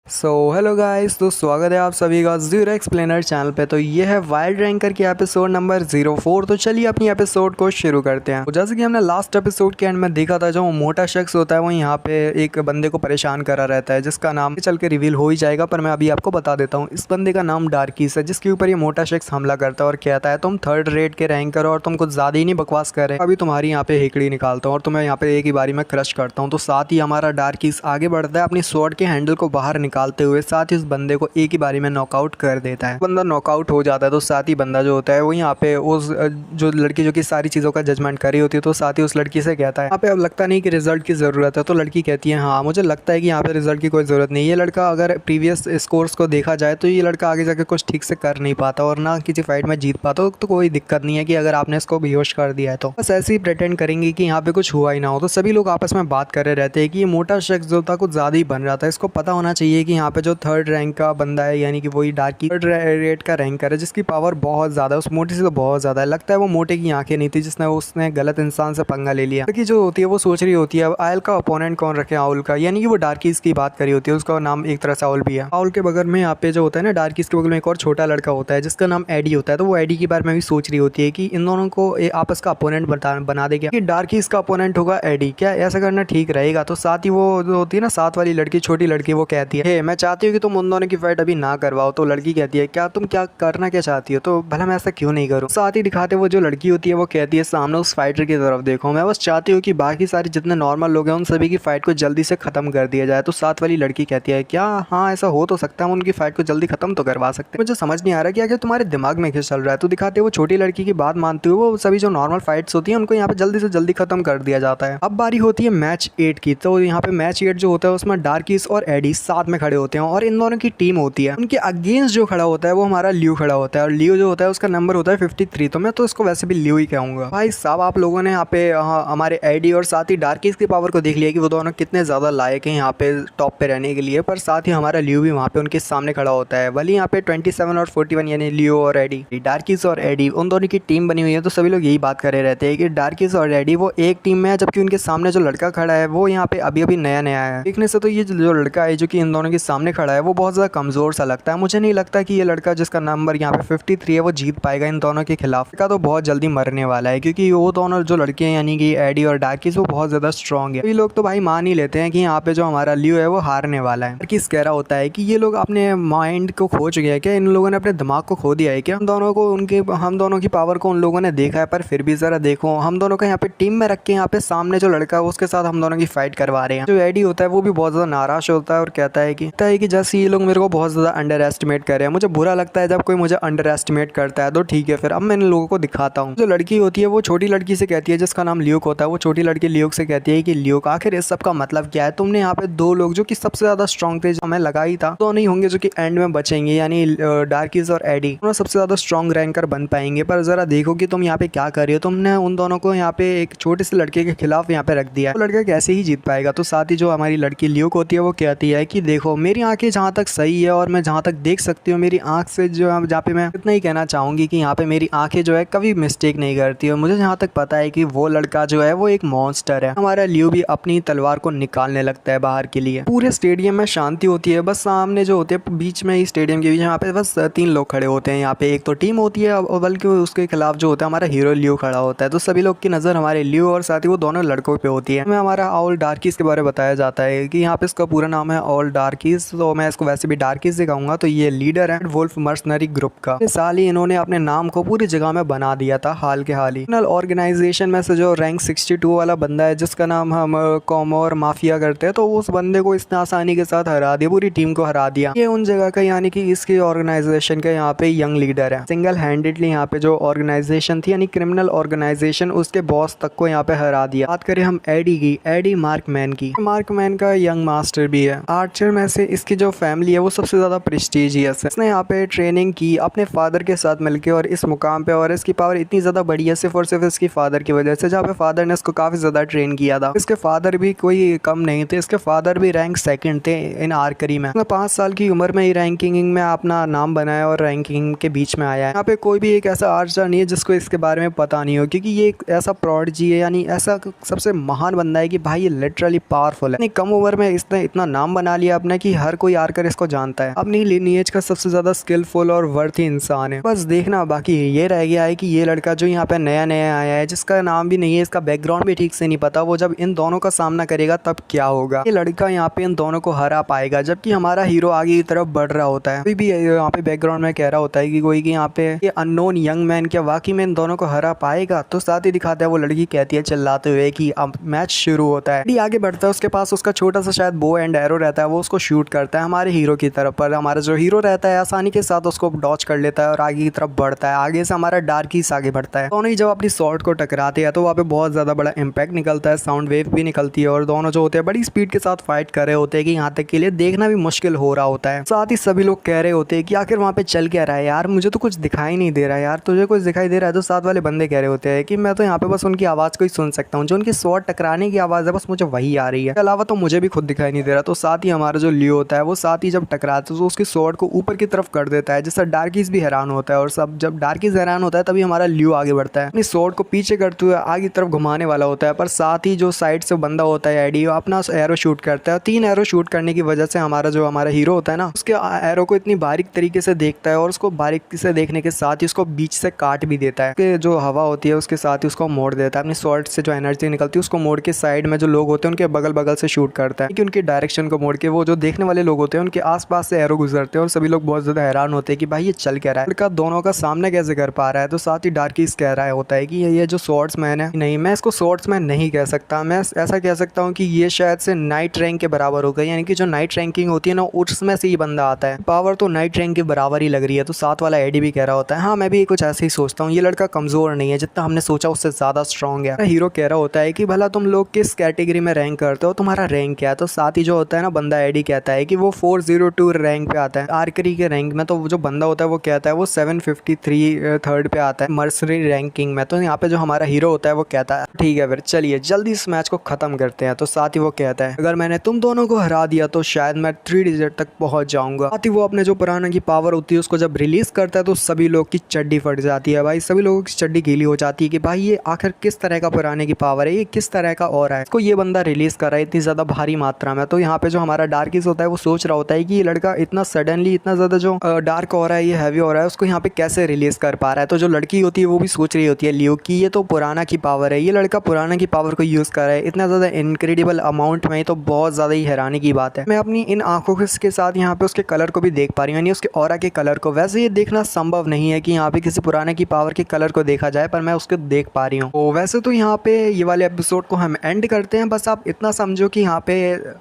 Hello guys, तो स्वागत है आप सभी का जीरो एक्सप्लेनर चैनल पे। तो ये है वाइल्ड रैंकर की एपिसोड नंबर 04। तो चलिए अपनी एपिसोड को शुरू करते हैं। तो जैसे कि हमने लास्ट एपिसोड के एंड में देखा था, जो मोटा शख्स होता है वो यहाँ पे एक बंदे को परेशान करा रहता है, जिसका नाम चल के रिवील हो ही जाएगा, पर मैं अभी आपको बता देता हूँ। इस बंदे का नाम डार्कीस है, जिसके ऊपर ये मोटा शख्स हमला करता है और कहता है तुम थर्ड रेट के रैंकर हो और तुम कुछ ज्यादा ही नहीं बकवास कर रहे, अभी तुम्हारी यहाँ पे हेकड़ी निकालता हूँ और तुम्हें यहाँ पे एक ही बारी में क्रश करता हूँ। तो साथ ही हमारा डार्कीस आगे बढ़ता है, अपनी स्वॉर्ड के हैंडल को बाहर निकालते हुए साथ ही इस बंदे को एक ही बारी में नॉकआउट कर देता है। बंदा नॉकआउट हो जाता है तो साथ ही बंदा जो होता है वो यहाँ पे उस जो लड़की जो कि सारी चीज़ों का जजमेंट करी होती है, तो साथ ही उस लड़की से कहता है यहाँ पे अब लगता नहीं कि रिजल्ट की ज़रूरत है। तो लड़की कहती है हाँ, मुझे लगता है कि यहाँ पे रिजल्ट की कोई ज़रूरत नहीं है। ये लड़का अगर प्रीवियस स्कोर्स को देखा जाए तो ये लड़का आगे जाकर कुछ ठीक से कर नहीं पाता और ना किसी फाइट में जीत पाता, तो कोई दिक्कत नहीं है कि अगर आपने इसको बेहोश कर दिया है तो बस ऐसे ही प्रिटेंड करेंगे कि यहाँ पे कुछ हुआ ही ना हो। तो सभी लोग आपस में बात कर रहे रहते हैं कि ये मोटा शख्स जो था कुछ ज़्यादा ही बन रहा था। इसको पता होना चाहिए कि यहाँ पे जो थर्ड रैंक का बंदा है, यानी कि वही डार्की थर्ड रेट का रैंकर है, जिसकी पावर बहुत ज़्यादा है, उस मोटे से तो बहुत ज़्यादा है। लगता है वो मोटे की आंखें नहीं थी जिसने उसने गलत इंसान से पंगा ले लिया। लड़की जो होती है वो सोच रही होती है आयल का अपोनेंट कौन रखे, आउल का, यानी कि वो डार्कीज की बात करी होती है। उसका नाम एक तरह से आउल भी है। आउल के बगल में यहाँ पे जो होता है ना, डार्कीज के बगल में एक और छोटा लड़का होता है जिसका नाम एडी होता है। तो वो एडी के बारे में भी सोच रही होती है कि इन दोनों को आपस का अपोनेंट बना देगा कि डार्कीज का अपोनेंट होगा एडी, क्या ऐसा करना ठीक रहेगा। तो साथ ही वो जो होती है ना साथ वाली लड़की, छोटी लड़की, वो कहती है मैं चाहती हूँ कि तुम उन दोनों की फाइट अभी ना करवाओ। तो लड़की कहती है क्या तुम क्या करना क्या चाहती हो, तो भला मैं ऐसा क्यों नहीं करूँ। साथ ही दिखाते वो जो लड़की होती है वो कहती है सामने उस फाइटर की तरफ देखो, मैं बस चाहती हूँ कि बाकी सारे जितने नॉर्मल लोग हैं उन सभी की फाइट को जल्दी से खत्म कर दिया जाए। तो साथ वाली लड़की कहती है क्या हाँ ऐसा हो तो सकता है, हम उनकी फाइट को जल्दी खत्म तो करवा सकते हैं। मुझे समझ नहीं आ रहा कि आगे तुम्हारे दिमाग में क्या चल रहा है। तो दिखाते वो छोटी लड़की की बात मानते हुए वो सभी जो नॉर्मल फाइट्स होती है उनको यहाँ पे जल्दी से जल्दी खत्म कर दिया जाता है। अब बारी होती है मैच 8 की। तो यहाँ पे मैच 8 जो होता है उसमें डार्कीस और एडी साथ में खड़े होते हैं और इन दोनों की टीम होती है। उनके अगेंस्ट जो खड़ा होता है वो हमारा लियो खड़ा होता है और लियो जो होता है उसका नंबर होता है 53। तो मैं तो इसको वैसे भी लियो ही कहूंगा। भाई साहब, आप लोगों ने यहाँ पे हमारे एडी और साथ ही डार्कीस की पावर को देख लिया कि वो दोनों कितने ज्यादा लायक हैं यहाँ पे टॉप पे रहने के लिए, पर साथ ही हमारा लियो भी वहाँ पे उनके सामने खड़ा होता है। भले यहाँ पे 27 और 41 यानी लियो और एडी, डार्कीस और एडी उन दोनों की टीम बनी हुई है। तो सभी लोग यही बात कर रहे रहते हैं कि डार्कीस और एडी वो एक टीम में है, जबकि उनके सामने जो लड़का खड़ा है वो यहाँ पे अभी अभी नया नया है। देखने से तो ये जो लड़का है जो कि इन दोनों के सामने खड़ा है वो बहुत ज्यादा कमजोर सा लगता है। मुझे नहीं लगता कि ये लड़का जिसका नंबर यहाँ पे 53 है वो जीत पाएगा इन दोनों के खिलाफ। का तो बहुत जल्दी मरने वाला है, क्योंकि वो दोनों जो लड़के हैं यानी कि एडी और डार्कीस वो बहुत ज्यादा स्ट्रॉन्ग है। ये लोग तो भाई मान ही लेते हैं कि यहाँ पे जो हमारा लियो है वो हारने वाला है। डार्कीस कह रहा होता है कि ये लोग अपने माइंड को खो चुके हैं क्या, इन लोगों ने अपने दिमाग को खो दिया है क्या, हम दोनों की पावर को उन लोगों ने देखा है, पर फिर भी जरा देखो हम दोनों को यहाँ पे टीम में रख के यहाँ पे सामने जो लड़का है उसके साथ हम दोनों की फाइट करवा रहे हैं। जो एडी होता है वो भी बहुत ज्यादा नाराज होता है और कहता है कि जैसे ये लोग मेरे को बहुत ज्यादा अंडर एस्टिमेट कर रहे हैं। मुझे बुरा लगता है जब कोई मुझे अंडर एस्टिमेट करता है। तो ठीक है फिर अब मैं इन लोगों को दिखाता हूँ। जो लड़की होती है वो छोटी लड़की से कहती है, जिसका नाम लियोक होता है, वो छोटी लड़की लियोक से कहती है कि लियोक आखिर इस सब का मतलब क्या है। तुमने यहाँ पे दो लोग जो कि सबसे ज्यादा स्ट्रॉन्ग थे जो हमें लगा ही था तो नहीं होंगे जो कि एंड में बचेंगे, यानी डार्कीज और एडी दोनों सबसे ज्यादा स्ट्रॉन्ग रैंकर बन पाएंगे, पर जरा देखो कि तुम यहाँ पे क्या कर रही हो। तुमने उन दोनों को यहाँ पे एक छोटे से लड़के के खिलाफ यहाँ पे रख दिया, तो लड़का कैसे ही जीत पाएगा। तो साथ ही जो हमारी लड़की लियोक होती है वो कहती है कि देखो मेरी आंखें जहाँ तक सही है और मैं जहाँ तक देख सकती हूँ, मेरी आंख से जो जहाँ पे मैं इतना ही कहना चाहूंगी कि यहाँ पे मेरी आंखें जो है कभी मिस्टेक नहीं करती। और मुझे जहाँ तक पता है कि वो लड़का जो है वो एक मॉन्स्टर है। हमारा लियो भी अपनी तलवार को निकालने लगता है बाहर के लिए। पूरे स्टेडियम में शांति होती है, बस सामने जो होते हैं बीच में ही स्टेडियम के बीच यहाँ पे बस 3 लोग खड़े होते हैं। यहाँ पे एक तो टीम होती है और बल्कि उसके खिलाफ जो होता है हमारा हीरो लियो खड़ा होता है। तो सभी लोग की नजर हमारे लियो और साथ ही वो दोनों लड़कों पे होती है। हमें हमारा ऑल डार्कीज के बारे में बताया जाता है कि यहाँ पे इसका पूरा नाम है ऑल डार्कीज, तो मैं इसको वैसे भी डार्कीज से कहूंगा। तो ये लीडर है वुल्फ मर्सनरी ग्रुप का। इस साल ही इन्होंने अपने नाम को पूरी जगह में बना दिया था हाल के हाल ही। ऑर्गेनाइजेशन में से जो रैंक 62 वाला बंदा है जिसका नाम हम कॉमोर माफिया करते हैं, तो उस बंदे को इसने आसानी के साथ हरा दिया, पूरी टीम को हरा दिया। ये उन जगह का यानी कि इसकी ऑर्गेनाइजेशन का यहाँ पे यंग लीडर है। सिंगल हैंडेडली यहाँ पे जो ऑर्गेनाइजेशन थी यानी क्रिमिनल ऑर्गेनाइजेशन उसके बॉस तक को यहाँ पे हरा दिया। बात करें हम एडी की, एडी मार्कमैन की, मार्कमैन का यंग मास्टर भी है। आर्चर में से इसकी जो फैमिली है वो सबसे ज्यादा प्रेस्टिजियस है। इसने यहाँ पे ट्रेनिंग की अपने फादर के साथ मिलकर और इस मुकाम पे, और इसकी पावर इतनी ज्यादा बड़ी है सिर्फ और सिर्फ इसकी फादर की वजह से, जहाँ पे फादर ने इसको काफी ज्यादा ट्रेन किया था। इसके फादर भी कोई कम नहीं थे, इसके फादर भी रैंक 2nd थे इन आर्करी में। 5 साल की उम्र में ही रैंकिंग में अपना नाम बनाया और रैंकिंग के बीच में आया है। यहाँ पे कोई भी एक ऐसा आर्चर नहीं है जिसको इसके बारे में पता नहीं हो, क्योंकि ये एक ऐसा प्रोडिजी है, यानी ऐसा सबसे महान बंदा है कि भाई ये लिटरली पावरफुल है। इतनी कम उम्र में इसने इतना नाम बना लिया अपना है कि हर कोई आकर इसको जानता है, अपनी लिनिएज का सबसे ज्यादा स्किलफुल और वर्थी इंसान है। बस देखना बाकी ये रह गया है कि ये लड़का जो यहाँ पे नया नया आया है, जिसका नाम भी नहीं है, इसका बैकग्राउंड भी ठीक से नहीं पता, वो जब इन दोनों का सामना करेगा तब क्या होगा। ये लड़का यहाँ पे इन दोनों को हरा पाएगा, जबकि हमारा हीरो आगे की तरफ बढ़ रहा होता है। अभी भी यहाँ पे बैकग्राउंड में कह रहा होता है कि कोई कि यहाँ पे ये अननोन यंग मैन क्या वाकई में इन दोनों को हरा पाएगा। तो साथ ही दिखाता है वो लड़की कहती है चिल्लाते हुए कि अब मैच शुरू होता है। आगे बढ़ता है, उसके पास उसका छोटा सा शायद बो एंड एरो रहता है, वो उसको शूट करता है हमारे हीरो की तरफ, पर हमारा जो हीरो रहता है आसानी के साथ उसको डॉच कर लेता है और आगे की तरफ बढ़ता है। आगे से हमारा डार्कीस आगे बढ़ता है। दोनों ही जब अपनी शॉट को टकराते हैं तो वहाँ पे बहुत ज्यादा बड़ा इम्पैक्ट निकलता है, साउंड वेव भी निकलती है और दोनों जो होते हैं बड़ी स्पीड के साथ फाइट कर रहे होते हैं कि यहाँ तक के लिए देखना भी मुश्किल हो रहा होता है। साथ ही सभी लोग कह रहे होते हैं कि आखिर वहाँ पे चल क्या रहा है यार, मुझे तो कुछ दिखाई नहीं दे रहा है यार, तुझे कुछ दिखाई दे रहा है? तो साथ वाले बंदे कह रहे होते हैं कि मैं तो यहाँ पे बस उनकी आवाज़ को ही सुन सकता हूँ, जो उनकी शॉट टकराने की आवाज़ है बस मुझे वही आ रही है, इसके अलावा तो मुझे भी खुद दिखाई नहीं दे रहा। तो साथ ही हमारा जो लियो होता है वो साथ ही जब टकराता है तो उसकी शॉट को ऊपर की तरफ कर देता है, जिससे डार्कीस भी हैरान होता है। और सब जब डार्कीस हैरान होता है तभी हमारा लियो आगे बढ़ता है, अपनी शॉट को पीछे करते हुए आगे की तरफ घुमाने वाला होता है, पर साथ ही जो साइड से बंदा होता है एडी, वो अपना एरो शूट करता है। 3 एरो शूट करने की वजह से हमारा हीरो होता है ना, उसके एरो को इतनी बारीक तरीके से देखता है और उसको बारीक से देखने के साथ ही उसको बीच से काट भी देता है। उसके जो हवा होती है उसके साथ ही उसको मोड़ देता है, अपनी शॉट से जो एनर्जी निकलती है उसको मोड़ के साइड में जो लोग होते हैं उनके बगल बगल से शूट करता है कि उनकी डायरेक्शन को मोड़ के वो जो देखने वाले लोग होते हैं उनके आसपास से एरो गुजरते हैं और सभी लोग बहुत ज्यादा हैरान होते हैं कि भाई ये चल क्या रहा है, लड़का दोनों का सामना कैसे कर पा रहा है। तो साथ ही डार्कीस कह रहा होता है कि ये जो स्वॉर्ड्समैन है, नहीं मैं इसको स्वॉर्ड्समैन नहीं कह सकता, मैं ऐसा कह सकता हूँ कि ये शायद से नाइट रैंक के बराबर होगा, यानी कि जो नाइट रैंकिंग होती है ना उसमें से ही बंदा आता है, पावर तो नाइट रैंक के बराबर ही लग रही है। तो साथ वाला एडी भी कह रहा होता है हाँ मैं भी कुछ ऐसे ही सोचता हूँ, ये लड़का कमजोर नहीं है, जितना हमने सोचा उससे ज्यादा स्ट्रॉन्ग है। हीरो कह रहा होता है कि भला तुम लोग किस कैटेगरी में रैंक करते हो, तुम्हारा रैंक क्या है। तो साथ ही जो होता है ना बंदा एडी कहता है कि वो 402 रैंक पे आता है आर्करी के रैंक में। तो जो बंदा होता है वो कहता है वो 753 थर्ड पे आता है मर्सनरी रैंकिंग में। तो यहाँ पे जो हमारा हीरो होता है वो कहता है ठीक है फिर चलिए जल्दी इस मैच को खत्म करते हैं। तो साथ ही वो कहता है अगर मैंने तुम दोनों को हरा दिया तो शायद मैं 3 डिजिट तक पहुंच जाऊंगा। साथ ही वो अपने जो पुराना की पावर होती है उसको जब रिलीज करता है तो सभी लोग की चड्डी फट जाती है भाई, सभी लोगों की चड्डी गीली हो जाती है कि भाई ये आखिर किस तरह का पुराने की पावर है, ये किस तरह का और है, इसको ये बंदा रिलीज कर रहा है इतनी ज्यादा भारी मात्रा में। तो यहाँ पे जो हमारा डार्किस होता है वो सोच रहा होता है कि ये लड़का इतना सडनली इतना ज्यादा जो डार्क हो रहा है, ये हैवी हो रहा है, उसको यहाँ पे कैसे रिलीज कर पा रहा है। तो जो लड़की होती है वो भी सोच रही होती है लियो की ये तो पुराना की पावर है, ये लड़का पुराना की पावर को यूज कर रहा है इतना ज्यादा इनक्रेडिबल अमाउंट में, तो बहुत ज्यादा ही हैरानी की बात है। मैं अपनी इन आंखों के साथ यहाँ पे उसके कलर को भी देख पा रही हूँ, यानी उसके ऑरा के कलर को। वैसे ये देखना संभव नहीं है कि यहाँ पे किसी पुराने की पावर के कलर को देखा जाए, पर मैं उसको देख पा रही हूँ। तो वैसे तो यहाँ पे ये वाले एपिसोड को हम एंड करते हैं, बस आप इतना समझो कि यहाँ पे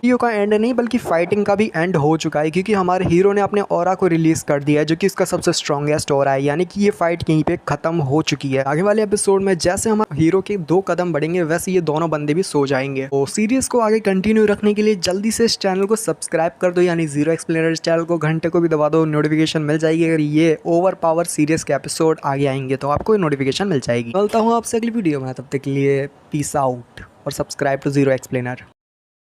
हीरो का एंड नहीं बल्कि फाइटिंग का भी एंड हो चुका है, क्योंकि हमारे हीरो ने अपने ऑरा को रिलीज कर दिया है जो कि इसका सबसे स्ट्रॉन्गेस्ट ऑरा है, यानी कि ये फाइट यहीं पे खत्म हो चुकी है। आगे वाले एपिसोड में जैसे हमारे हीरो के 2 कदम बढ़ेंगे वैसे ये दोनों बंदे भी सो जाएंगे। तो सीरीज को आगे कंटिन्यू रखने के लिए जल्दी से इस चैनल को सब्सक्राइब कर दो, यानी जीरो एक्सप्लेनर चैनल को घंटे को भी दबा दो, नोटिफिकेशन मिल जाएगी। अगर ये ओवर पावर सीरीज के एपिसोड आगे आएंगे तो आपको नोटिफिकेशन मिल जाएगी। मिलता हूँ आपसे अगली वीडियो में, तब तक के लिए पीस आउट और सब्सक्राइब टू जीरो एक्सप्लेनर।